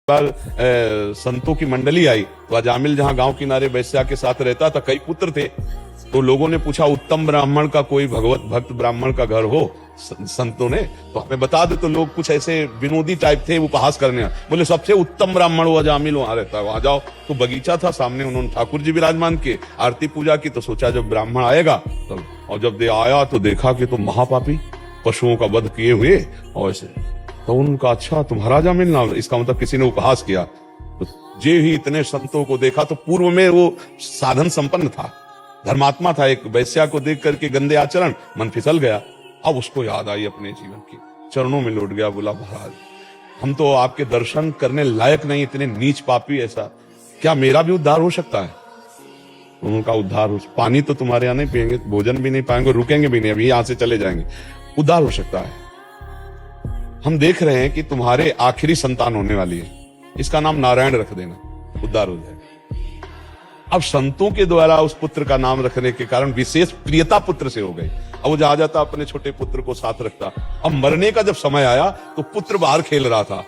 बार संतों की मंडली आई तो अजामिल जहां गांव किनारे वैश्या के साथ रहता था, कई पुत्र थे। तो लोगों ने पूछा उत्तम ब्राह्मण का कोई भगवत भक्त ब्राह्मण का घर हो संतों ने तो हमें बता दे। तो लोग कुछ ऐसे विनोदी टाइप थे, उपहास करने बोले सबसे उत्तम ब्राह्मण वो अजामिल वहां रहता है, वहां जाओ। तो बगीचा था सामने, उन्होंने ठाकुर जी विराजमान किए, आरती पूजा की। तो सोचा जब ब्राह्मण आएगा तो, और जब दे आया तो देखा कि तो महापापी पशुओं का वध किए हुए और ऐसे। तो उनका अच्छा तुम्हारा अजामिल नाम, इसका मतलब किसी ने उपहास किया। तो जे ही इतने संतों को देखा तो पूर्व में वो साधन संपन्न था, धर्मात्मा था, एक वैश्या को देख करके गंदे आचरण, मन फिसल गया। अब उसको याद आई अपने जीवन की, चरणों में लौट गया, बोला महाराज हम तो आपके दर्शन करने लायक नहीं, इतने नीच पापी, ऐसा क्या मेरा भी उद्धार हो सकता है? उनका उद्धार हो, पानी तो तुम्हारे यहाँ नहीं पिएंगे, भोजन भी नहीं पाएंगे, रुकेंगे भी नहीं, अभी यहां से चले जाएंगे, उद्धार हो सकता है। हम देख रहे हैं कि तुम्हारे आखिरी संतान होने वाली है, इसका नाम नारायण रख देना, उद्धार हो जाएगा। अब संतों के द्वारा उस पुत्र का नाम रखने के कारण विशेष प्रियता पुत्र से हो गई। अब वो जा जाता अपने छोटे पुत्र को साथ रखता। अब मरने का जब समय आया तो पुत्र बाहर खेल रहा था,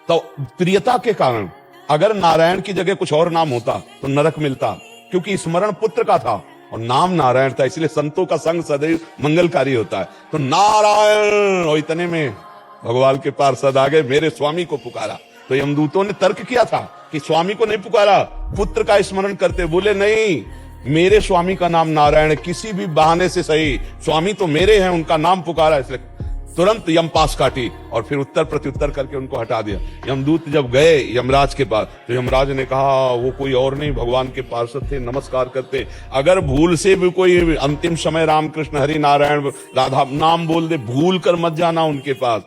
तो प्रियता के कारण अगर नारायण की जगह कुछ और नाम होता तो नरक मिलता, क्योंकि स्मरण पुत्र का था और नाम नारायण था, इसलिए संतों का संग सदैव मंगलकारी होता है। तो नारायण, और इतने में भगवान के पार्षद आ गए, मेरे स्वामी को पुकारा। तो यमदूतों ने तर्क किया था कि स्वामी को नहीं पुकारा, पुत्र का स्मरण करते। बोले नहीं, मेरे स्वामी का नाम नारायण है, किसी भी बहाने से सही, स्वामी तो मेरे हैं, उनका नाम पुकारा। इसलिए तुरंत यम पास काटी और फिर उत्तर प्रत्युत्तर करके उनको हटा दिया। यमदूत जब गए यमराज के पास तो यमराज ने कहा वो कोई और नहीं, भगवान के पार्षद थे, नमस्कार करते। अगर भूल से भी कोई अंतिम समय रामकृष्ण हरि नारायण राधा नाम बोल दे, भूल कर मत जाना उनके पास।